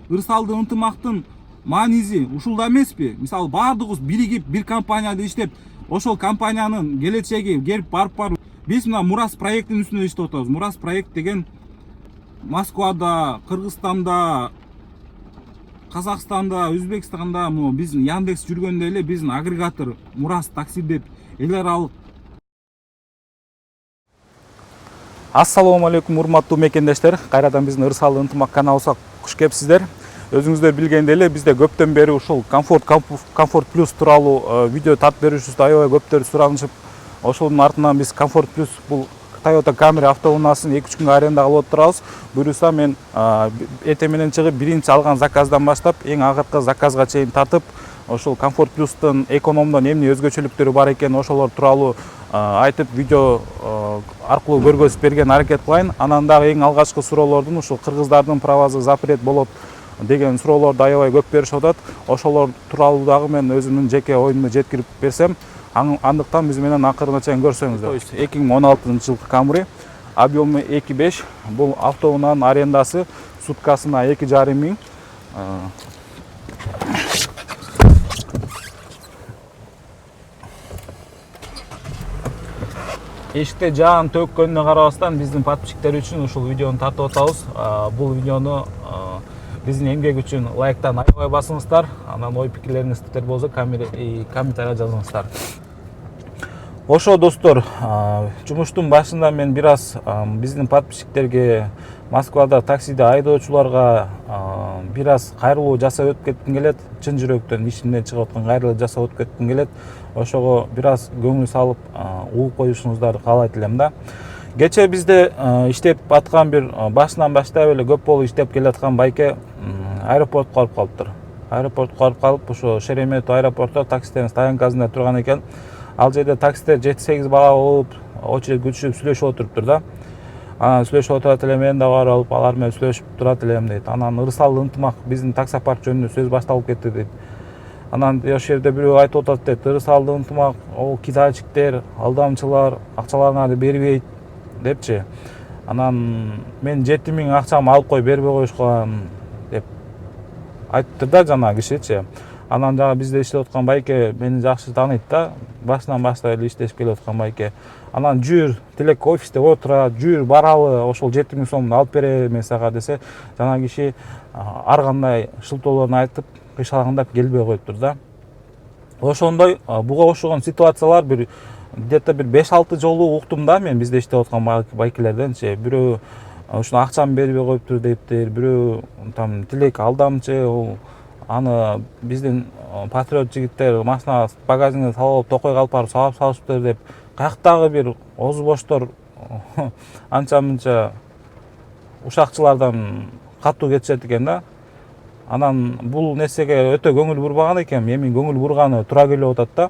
ырсалдуу ынтымактын мааниси ушулда эмеспи? Мисалы баардыгыбыз биригип бир компанияда иштеп, ошол компаниянын келечеги келип барып биз мына Мурас проектинин үстүнө иштеп атабыз. Мурас проект деген Москвада, Кыргызстанда, Казакстанда, Өзбекстанда биздин Яндекс жүргөндө эле биздин агрегатор Мурас такси деп эл аралык. Ассалому алейкум урматтуу мекендештер. Кайрадан биздин ырсалдуу ынтымак каналыбызга куш келипсиздер. Өзүңүздөр билгендей эле бизде көптөн бери ушул комфорт плюс тууралуу видео тартып берүүчүбүздү аябай көптөр суранышып, ошонун артынан биз комфорт плюс бул Toyota Camry автоунаасын 2-3 күнгө арендага алып турабыз. Буюрса мен эртең менен чыгып биринчи алган заказдан баштап эң акыркы заказга чейин тартып, ошол комфорт плюстун экономдон эмне өзгөчөлүктөрү бар экен ошолор тууралуу айтып видео аркылуу көргөзүп берген аракет кылайын. Анан дагы эң алгачкы суроолордун ушул кыргыздардын правасы запрет болот деген суроолорду аябай көп беришип атат. Ошолор тууралуу дагы мен өзүмдүн жеке оюмду жеткирип берсем, андыктан биз менен акырына чейин көрсөңүздөр. 2016 жылкы Camry, объему 2.5. Бул автоунаанын арендасы суткасына 2,5 миң. Эшикте жаан төккөнүнө карабастан биздин подписчиктер үчүн ушул видеону тартып атабыз. Бул видеону биздин эмгек үчүн лайктан аябай басыңыздар. Анан ой пикирлериңиздер болсо комментарийга жазыңыздар. Ошо достор, жумуштун башында мен бир аз биздин подписчиктерге, Москвада таксиде айдоочуларга бир аз кайрылуу жасап өтүп кетким келет. Чын жүрөктөн ичимден чыгып аткан кайрылуу жасап өтүп кетким келет. Ошого бир аз көңүл салып угуп коюшуңуздарды каалайт элем да. Кече бизде иштеп аткан бир башынан баштап эле көп болуп иштеп келаткан байке аэропортко барып калыптыр. Аэропортко барып калып, ошо Шереметов аэропортто таксиден стоянкасында турган экен. Ал жерде таксидер 7-8 бала болуп, очередь күтүшүп сүйлөшүп отуруптур да. Анан сүйлөшүп отурат элем, мен да барып алып, алар менен сүйлөшүп турат элем дейт. Анан ырсалдуу ынтымак биздин таксопарк жөнүндө сөз башталып кетти дейт. Анан ошол жерде бирөө айтып атат дейт, ырсалдуу ынтымак, ол китайчиктер, алдамчылар, акчаларыңарды бербейт депчи. Анан мен 7 миң акчамды алып кой, бербей коюшкан деп айтыптыр да жана кишичи. Анан жана бизде иштеп аткан байке мени жакшы тааныйт да, башынан баштап эле иштешип келип аткан байке. Анан жүр, тилек офисте отурат, жүр баралы, ошол 7 миң сомду алып берем мен сага десе, жана киши ар кандай шылтоолорун айтып, кыйшалаңдап келбей коюптур да. Ошондой буга окшогон ситуациялар бир где-то бир 5-6 жолу уктум да мен бизде иштеп аткан байкелерденчи. Бирөө ушуну акчамды бербей коюптур дептир, бирөө там тилек алдамчы, аны биздин патриот жигиттер машина багажине салып токой калып барып сабап салышыптыр деп, каяктагы бир оозу боштор анча мынча ушакчылардан катуу кетишет экен да. Анан бул нерсеге өтө көңүл бурбаган экен, эми көңүл бурганы туура келип атат да.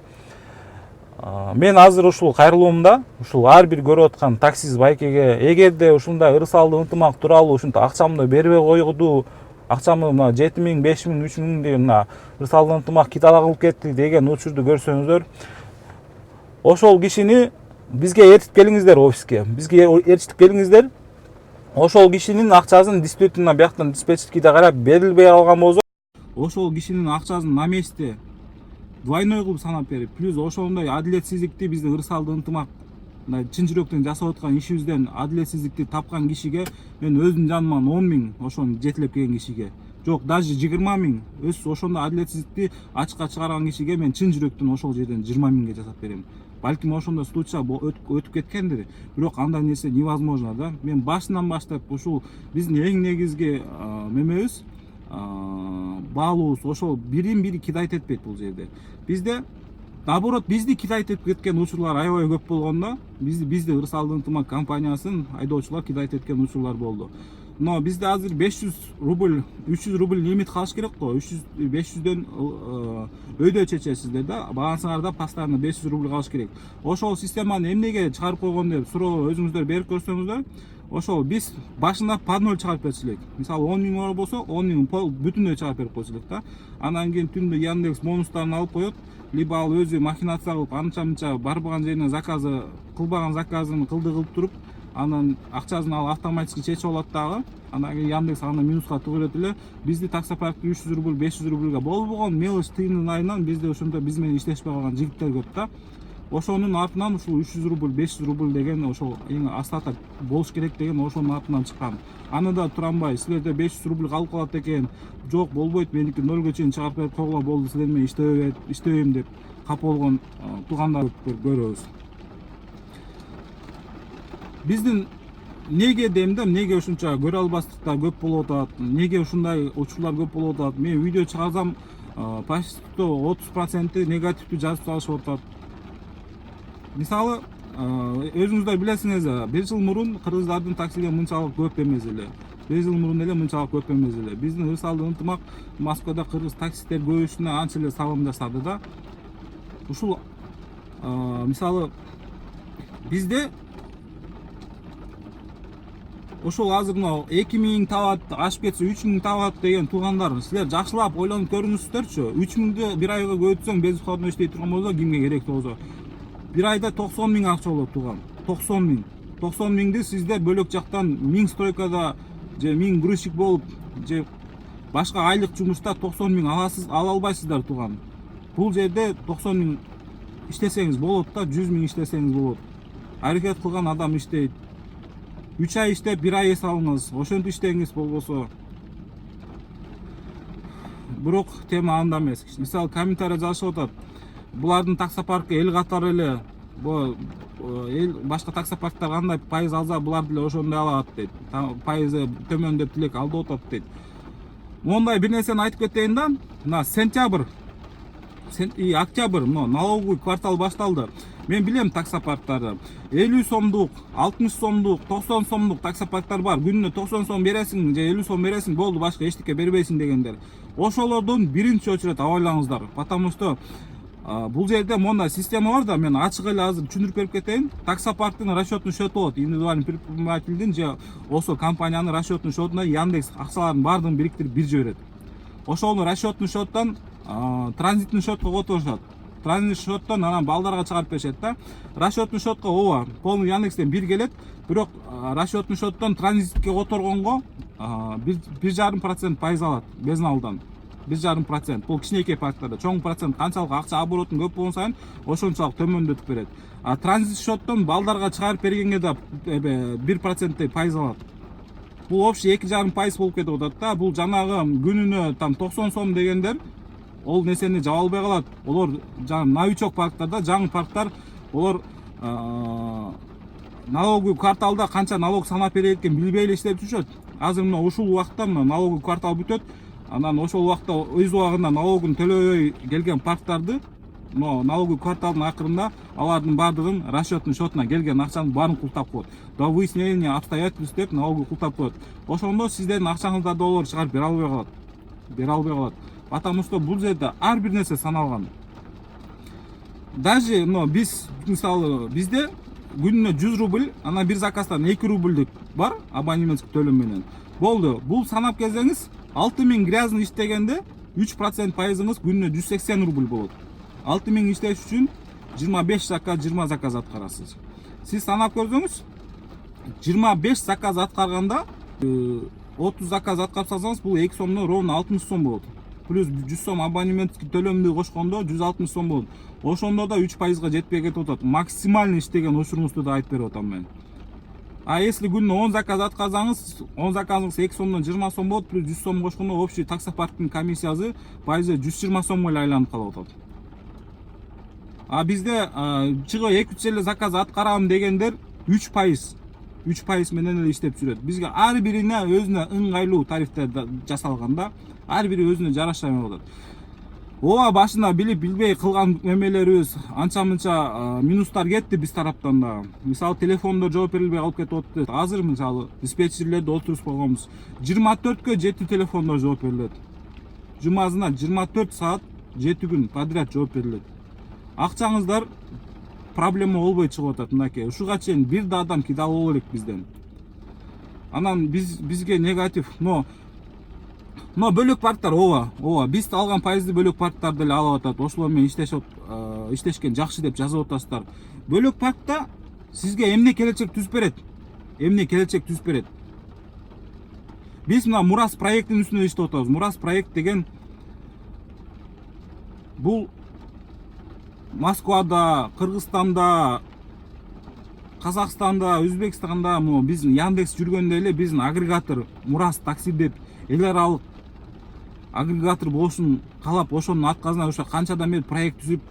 Мен азыр ушул кайрылуумда, ушул ар бир көрүп аткан таксист байкеге эгерде ушундай ырсалдуу ынтымак тууралуу ушинтип акчамды бербей койду, акчамды мына 7 миң, 5 миң, 3 миң деп мына ырсалдуу ынтымак китала кылып кетти деген учурду көрсөңүздөр, ошол кишини бизге ертип келиңиздер офиске. Бизге ертип келиңиздер. Ошол кишинин акчасын диспетчерина бияктан диспетчерге карап берилбей калган болсо, ошол кишинин акчасын на месте двойной кылып санап берип, плюс ошондой адилетсиздикти биздин ырсалдуу ынтымак чын жүрөктөн жасап аткан ишибизден адилетсиздикти тапкан кишиге мен өзүмдүн жаныман 10 миң, ошону жетелеп келген кишиге, жок даже 20 миң, ошондой адилетсиздикти ачыкка чыгарган кишиге мен чын жүрөктөн ошол жерден 20 миңге жасап берем. Балким ошондой случай өтүп кеткендир, бирок андай нерсе невозможно да. Мен башынан баштап ушул биздин эң негизги немебиз, баалуубуз ошол бирин-бири кидайт этпейт бул жерде. Бизде наоборот, бизди кидайт этип кеткен учурлар аябай көп болгондо, бизди ырсалдуу ынтымак компаниясын айдоочулар кидайт эткен учурлар болду. Но бизде азыр 500 рубль, 300 рубль лимит калыш керек го. 300-500дөн өйдө чечесиздер да. Багансыңарда постоянно 500 рубль калыш керек. Ошол системаны эмнеге чыгарып койгон деп суроо өзүңүздөр берип көрсөңүздөр, ошол биз башында по 0 чыгарып берчү элек. Мисалы 10 миң евро болсо, 10 миң бүтүндөй чыгарып берип койчу элек да. Анан кийин түндө Яндекс бонустарын алып коет, либо ал өзү махинация кылып, анча-мынча барбаган жерине заказы, кылбаган заказын кылды кылып туруп, анан акчасын ал автоматически чечип алат дагы. Анан кийин Яндекс аны минуска тугу берет эле. Бизди таксопаркта 300 рубль, 500 рубльга болбогон мелочь тыйындын айынан бизде ошондо биз менен иштешпей калган жигиттер көп да. Ошонун артынан ушул 300 рубль, 500 рубль деген ошол эң остаток болуш керек деген ошонун артынан чыккан. Аны да туранбай, силерде 500 рубль калып калат экен. Жок, болбойт, меники 0 чейин чыгарып берип койгула болду, силер менен иштебейм деп капа болгон туугандар көрөбүз. Биздин неге дейм да, эмнеге ушунча көрө албастыктар көп болуп атат, эмнеге ушундай учурлар көп болуп атат? Мен видео чыгарсам почти 30% негативдүү жазып салышып атат. Мисалы, өзүңүздөр билесиңиз, 1 жыл мурун кыргыздардын таксиге мынчалык көп эмес эле. 1 жыл мурун эле мынчалык көп эмес эле. Биздин ысалды ынтымак Москвада кыргыз таксисттер көбөйүшүнө анча эле салым жасады да. Ушул мисалы бизде ошол азыр мына 2000 табат, ашып кетсе 3000 табат деген туугандар, силер жакшылап ойлонуп көрүңүздөрчү. 3000ды бир айга көбөйтсөң, безысходно иштей турган болсо, кимге керек болсо, бир айда 90 000 акча болот тууган. 90 000. 90 000ди сиздер бөлөк жактан 1000 стройкада же 1000 грузчик болуп же башка айлык жумушта 90 000 аласыз, ала албайсыздар тууган. Бул жерде 90 000 иштесеңиз болот да, 100 000 иштесеңиз болот. Аракет кылган адам иштейт. 3 ай иштеп 1 ай эс алыңыз, ошентип иштеңиз болбосо. Бирок тема анда эмес. Мисалы комментарий жазышып атат. Булардын таксопаркы эл катары эле, эл башка таксопарктар кандай пайыз алса, булар деле ошондой алат дейт. Пайызы төмөндөп элек алдап атат дейт. Мондай бир нерсени айтып кетейин да. Мына сентябрь и октябрь, налоговый квартал башталды. Мен билем таксопарктарды. 50 сомдук, 60 сомдук, 90 сомдук таксопарктар бар. Күнүнө 90 сом бересиң же 50 сом бересиң, болду, башка эчтеке бербейсиң дегендер. Ошолордун биринчи очередь абайлаңыздар. Потому что бул жерде мондай система бар да, мен ачык эле азыр түшүндүрүп берип кетейин. Таксопарктын расчетный счету болот. Индивидуальный предпринимательдин же ошол компаниянын расчетный счетуна Яндекс акчаларын баардыгын бириктирип бирже берет. Ошол расчетный счеттан транзитный счетко которушат. Транзитный счеттан анан балдарга чыгарып беришет да. Расчетный счетко ооба полный Яндекстен бир келет, бирок расчетный счеттан транзитке которгонго 1,5% пайыз алат безналдан. 1,5%. Бул кичинекей парктарда, чоң процент канчалык акча оборотун көп болгон сайын ошончалык төмөндөтүп берет. Транзит счеттон балдарга чыгарып бергенге да 1% пайыз алат. Бул общий 2,5% болуп кетип атат да. Бул жанагы күнүнө 90 сом дегендер ол несени жаба албай калат. Олар жаңы новичок парктарда, жаңы парктар, олар налоговый кварталда канча налог санап берет экен билбей эле иштеп жүрүшөт. Азыр мына ушул убакытта налоговый квартал бүтөт. Анан ошол убакта өз убагында налогун төлөбөй келген парктарды налоговый кварталдын акырында алардын баардыгын расчетный счетуна келген акчанын баарын култап коет. До выяснения обстоятельств деп налоговый култап коет. Ошондо сиздердин акчаңыздарды олар чыгарып бере албай калат. Потому что бул жерде ар бир нерсе саналган. Даже биз мисалы бизде күнүнө 100 рубль, анан бир заказдан 2 рубльдик бар абонементский төлөм менен. Болду. Бул санап келсеңиз 6000 грязный иштегенде 3% пайызыңыз күнүнө 180 рубль болот. 6000 иштеш үчүн 25 заказ, 20 заказ аткарасыз. Сиз санап көрсөңүз 25 заказ аткарганда 30 заказ аткарып салсаңыз, бул 2 сомдон ровно 60 сом болот. Плюс 100 сом абонементтик төлөмдү кошкондо 160 сом болот. Ошондо да 3%га жетпей кетип атат. Максимально иштеген учуруңузду да айтып берип атам мен. А если күнүнө 10 заказ аткарсаңыз, 10 заказыңыз 2 сомдон 20 сом болот, плюс 100 сом кошкондо общий таксопарктын комиссиясы пайызы 120 сомго эле айланып калып атат. А бизде чыгып 2-3 эле заказ аткарам дегендер 3% менен эле иштеп жүрөт. Бизге ар бирине өзүнө ыңгайлуу тарифтер жасалган да, ар бири өзүнө жараша эме болот. Ооба башында билип билбей кылган эмелерибиз анча-мынча минустар кетти биз тараптан да. Мисалы телефондор жооп берилбей калып кетип атты. Азыр мисалы диспетчерлерди отуруп койгонбуз. 24кө 7 телефондор жооп берилет. Жумасына 24 саат 7 күн подряд жооп берилет. Акчаңыздар проблема болбой чыгып атат мынакей. Ушуга чейин бир да адам кидал боло элек бизден. Анан бизге негатив, но бөлөк парктар ооба биз алган пайызды бөлөк парктар деле алып атат. Ошолор менен иштешкен жакшы деп жазып атасыздар. Бөлөк паркта сизге эмне келечек түзүп берет? эмне келечек түзүп берет. Биз мына Мурас проекттин үстүнө иштеп атабыз. Мурас проект деген бул Москвада, Кыргызстанда, Казакстанда, Өзбекстанда, биздин Яндекс жүргөндө эле биздин агрегатор Мурас такси деп эл аралык агрегатор болушун каалап, ошонун атказына ошо канчадан бери проект түзүп,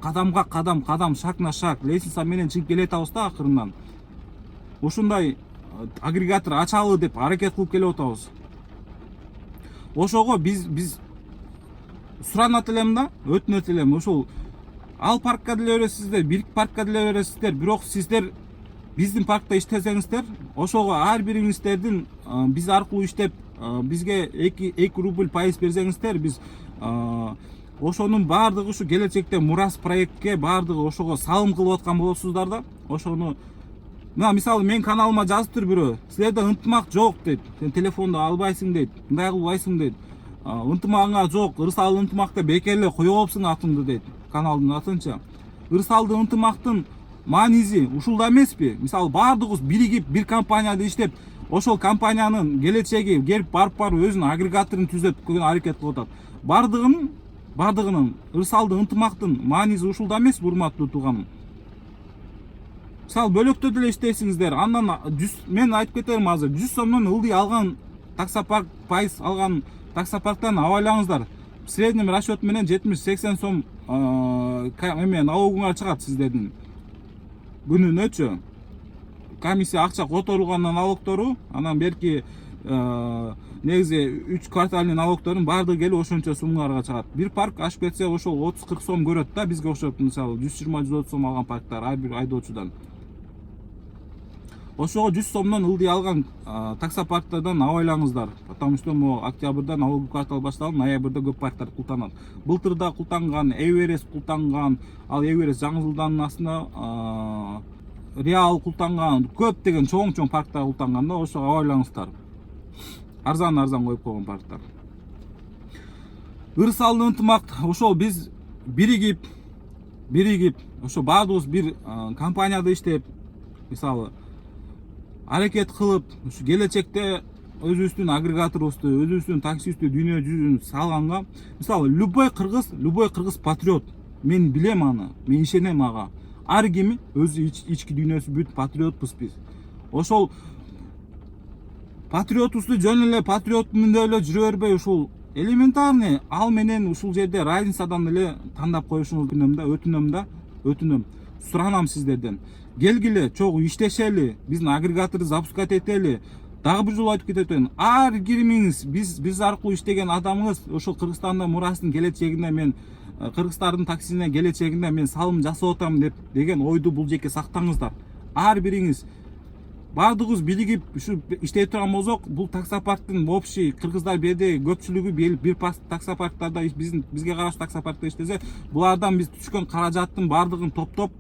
кадамга кадам, шаг на шаг лестница менен чыгып келатабыз да акырынан. Ушундай агрегатор ачалы деп аракет кылып келип атабыз. Ошого биз суранат элем да, өтүнөт элем. Ошол ал паркка деле бересиздер, бирик паркка деле бересиздер, бирок сиздер биздин паркта иштесеңиздер, ошого ар бириңиздердин биз аркылуу иштеп, бизге 2 рубль пайыз берсеңиздер, биз ошонун баардыгы ушу келечекте Мурас проектке баардыгы ошого салым кылып аткан болосуздар да. Ошону мына мисалы мен каналыма жазыптыр бирөө, силерде ынтымак жок дейт, сен телефонду албайсың дейт, мындай кылбайсың дейт, ынтымагыңа жок, ырсал ынтымакта бекер эле коюп алыпсың атыңды дейт, каналдын атынча. Ырсалды ынтымактын мааниси ушулда эмеспи? Мисалы баардыгыбыз биригип бир компанияда иштеп, ошол компаниянын келечеги келип барып өзүнүн агрегаторун түзөп койгон аракет кылып атат. Бардыгынын ырсалды ынтымактын мааниси ушулда эмеспи, урматтуу тууганым? Мисалы бөлөктө деле иштейсиңиздер, андан мен айтып кетерим азыр, 100 сомдон ылдый алган таксопарк пайыз алган таксопарктан абайлаңыздар. В среднем расчет менен 70-80 сом налогуңар чыгат сиздердин күнүнөчү. Комиссия акча которулган налогтору, анан берки негизи 3 квартальный налогтордун баардыгы келип ошончо суммаларга чыгат. Бир парк ашып кетсе ошол 30-40 сом көрөт да, бизге окшоп мисалы 120-130 сом алган парктар ар бир айдоочудан. Ошого 100 сомдон ылдый алган таксопарктардан абайлаңыздар. Потому что октябрда налоговый квартал башталып, ноябрда көп парктар култанат. Былтыр да култанган, Эверест култанган, ал Эверест жаңы жылдын астына Реал култанган, көп деген чоң парктар култанган да, ошого абайлаңыздар. Арзан коюп койгон парктар. Ырсалды ынтымак, ошол биз биригип, ошо баардыгыбыз бир компанияда иштеп, мисалы аракет кылып, ушу келечекте өзүбүздүн агрегаторубузду, өзүбүздүн таксибизди дүйнө жүзүн салганга, мисалы любой кыргыз патриот, мен билем аны, мен ишенем ага. Ар кими өзү ички дүйнөсү бүт патриотпуз биз. Ошол патриотубузду жөн эле патриотмун деп эле жүрө бербей, ушул элементарный ал менен ушул жерде разницадан эле тандап коюшуңузду өтүнөм. Суранам сиздерден. Келгиле, чогуу иштешели, биздин агрегаторду запускать этели. Дагы бир жолу айтып кетет, ар кимиңиз биз аркылуу иштеген адамыңыз ошол Кыргызстанда Мурастын келечегине мен кыргыздардын таксисине келечегинде мен салым жасап атам деген ойду бул жеке сактаңыздар. Ар бириңиз баардыгыбыз биригип ушу иштей турган болсок, бул таксопарктын общий кыргыздар бирде көпчүлүгү бир таксопарктарда бизге караштуу таксопаркта иштесе, булардан биз түшкөн каражаттын баардыгын топтоп,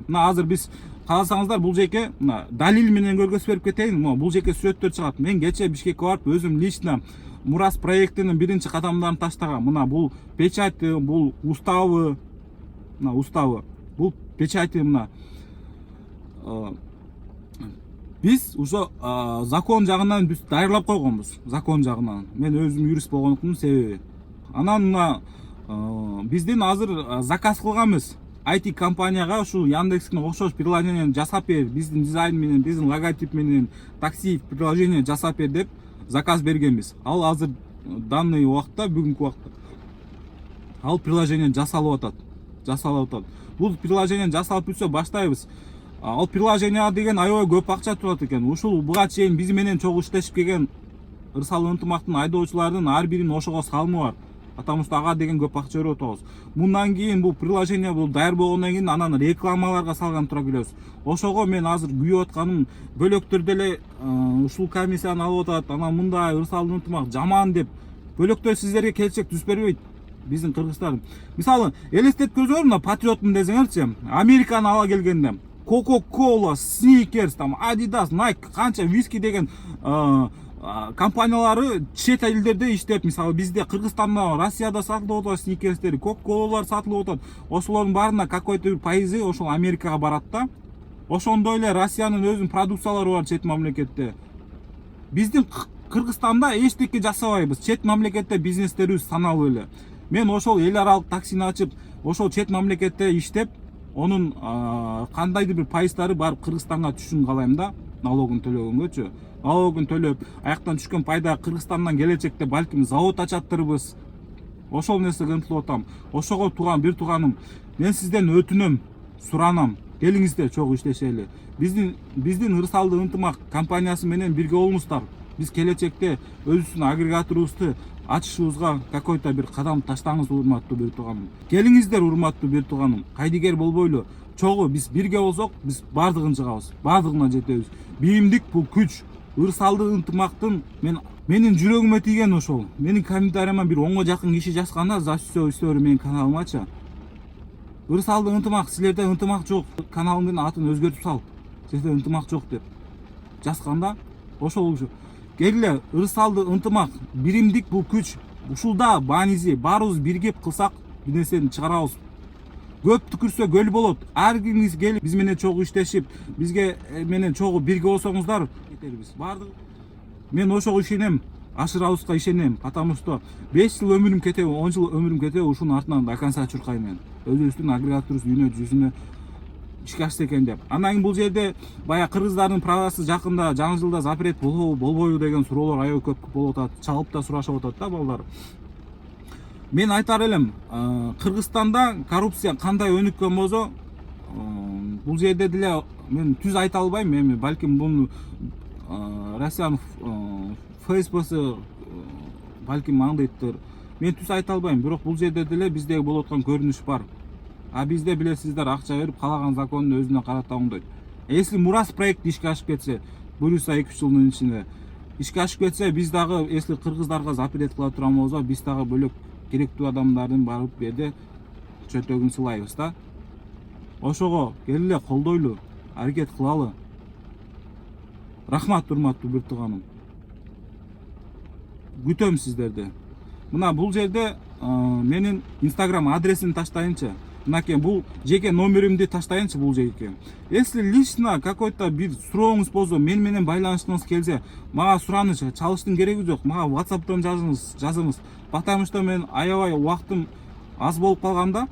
мына азыр биз кааласаңыздар бул жеке далил менен көргөзүп берип кетейин. Бул жеке сүрөттөр чыгат. Мен кечээ Бишкекке барып өзүм лично Мурас проектинин биринчи кадамдарын таштагам. Мына бул печати, бул уставы, бул печати мына. Биз уже закон жагынан биз даярдап койгонбуз. Закон жагынан. Мен өзүм юрист болгондуктун себеби. Анан мына биздин азыр заказ кылганбыз. IT компанияга ушул Яндекске окшош приложение жасап бер, биздин дизайн менен, биздин логотип менен такси приложение жасап бер деп заказ бергенбиз. Ал азыр данный убакта, бүгүнкү убакта ал приложение жасалып атат. Бул приложение жасалып бүтсө баштайбыз. Ал приложение деген аябай көп акча турат экен. Ушул буга чейин биз менен чогуу иштешип келген ырсал ынтымактын айдоочулардын ар биринин ошого салымы бар. Потому что ага деген көп акча берип атабыз. Мындан кийин бул приложение бул даяр болгондон кийин анан рекламаларга салган тура келебиз. Ошого мен азыр күйүп атканым бөлөктөрдө эле ушул комиссияны алып атат, анан мындай ырсалды ынтымак жаман деп бөлөктөр сиздерге келечек түзүп бербейт. Биздин кыргыздар. Мисалы, элестетип көрсөңөр, мына патриотмун десеңерчи, Американы ала келгенде Coca-Cola, Snickers, Adidas, Nike, канча виски деген компаниялары чет элдерде иштеп, мисалы бизде Кыргызстанда, Россияда сатылып атат Snickers'тер, Coca-Cola'лар сатылып атат. Ошолордун баарына какой-то пайызы ошол Америкага барат да. ошондой эле Россиянын өзүнүн продукциялары бар чет мамлекетте. Биздин Кыргызстанда эчтеке жасабайбыз. Чет мамлекетте бизнестерибиз саналуу эле. Мен ошол эл аралык таксини ачып, ошол чет мамлекетте иштеп, онун кандайдыр бир пайыздары барып Кыргызстанга түшүн каалайм да, налогун төлөгөнгөчү. Налогун төлөп, аяктан түшкөн пайда Кыргызстандан келечекте балким завод ачаттырбыз. Ошол нерсеге ынтылып атам. Ошого бир тууганым, мен сизден өтүнөм, суранам. Келиңиздер чогуу иштешели. Биздин Ырсалды ынтымак компаниясы менен бирге болуңуздар. Биз келечекте өзүбүздүн агрегаторубузду ачышыбызга какой-то бир кадам таштаңыз, урматтуу бир тууганым. Келиңиздер, урматтуу бир тууганым. Кайдыгер болбойлу. Чогуу биз бирге болсок, биз бардыгын жыгабыз. Бардыгына жетебиз. Биримдик бул күч. Ырсалды ынтымактын менин жүрөгүмө тийген ошол. Менин комментарияма бир 10га жакын киши жазганда, за все история менин каналымачы. Ырсалды ынтымак, силерде ынтымак жок. Каналымдын атын өзгөртүп сал. Силерде ынтымак жок деп жазганда, ошол келгиле, Ырсалды ынтымак, биримдик бул күч. Ушулда баанизи, баарыбыз биригип кылсак, бир нерсени чыгарабыз. Көп түкүрсө көл болот. Ар кимиңиз келип биз менен чогуу иштешип, бизге менен чогуу бирге болсоңуздар, кетербиз. Бардык мен ошого ишенем, ашырабызга ишенем, потому что 5 жыл өмүрүм кетеби, 10 жыл өмүрүм кетеби, ушунун артынан до конца чуркайм мен. Өзүбүздүн агрегаторубуз жүзүнө ишке ашты экен деп. Анан кийин бул жерде баягы кыргыздардын правасы жакында жаңы жылда запрет болбойбу деген суроолор аябай көп болуп атат. Чалып да сурашып атат да балдар. Мен айтар элем, Кыргызстанда коррупция кандай өнүккөн болсо, бул жерде деле мен түз айта албайм. Эми балким бул Россиянын ФСБсы балким маңдайдыр. Мен түз айта албайм, бирок бул жерде деле биздеги болуп аткан көрүнүш бар. А бизде билесиздер, акча берип каалаган законду өзүнө карата оңдойт. Если Мурас проекти ишке ашып кетсе, буюрса 2-3 жылдын ичинде ишке ашып кетсе, биз дагы, если кыргыздарга запрет кыла турган болсо, биз дагы бөлөк керектүү адамдардын барып бу жерде чөнтөгүн сылайбыз да. Ошого келгиле, колдойлу, аракет кылалы. Рахмат, урматтуу бир тууганым. Күтөм сиздерди. Мына бул жерде менин Instagram адресин таштайынчы. Мынакей бул жеке номеримди таштайынчы бул жерге. Если лично какой-то бир сурооңуз болсо, мен менен байланышкыңыз келсе, мага сураныч, чалыштын кереги жок. Мага WhatsApp'тан жазыңыз. Потому что мен аябай убактым аз болуп калганда,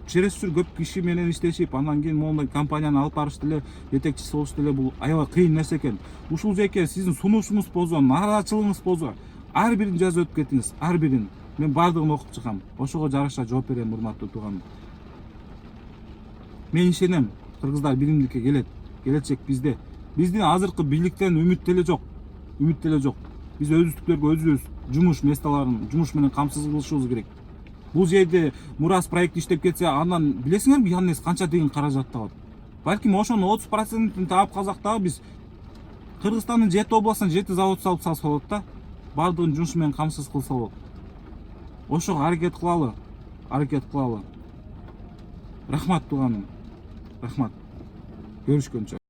чересчур көп киши менен иштешип, андан кийин моундай компанияны алып барыш деле, жетекчиси болуш деле бул аябай кыйын нерсе экен. Ушул жерге сиздин сунушуңуз болсо, нааразычылыгыңыз болсо, ар бирин жазып өтүп кетиңиз, ар бирин. Мен бардыгын окуп чыгам. Ошого жараша жооп берем, урматтуу тууганым. Мен ишенем, кыргыздар биримдикке келет. Келечек бизде. Биздин азыркы бийликтен үмүт деле жок. Биз өзүбүздүктөргө өзүбүз жумуш месталарын, жумуш менен камсыз кылышыбыз керек. Бул жерде Мурас проекти иштеп кетсе, андан билесиңерби, Яннес канча деген каражат табат. Балким ошонун 30%-ин таап калсак дагы биз Кыргызстандын 7 областынан 7 завод салып салса болот да. Бардыгын жумуш менен камсыз кылса болот. Ошого аракет кылалы. Рахмат тууганым. Рахмат. Көрүшкөнчө.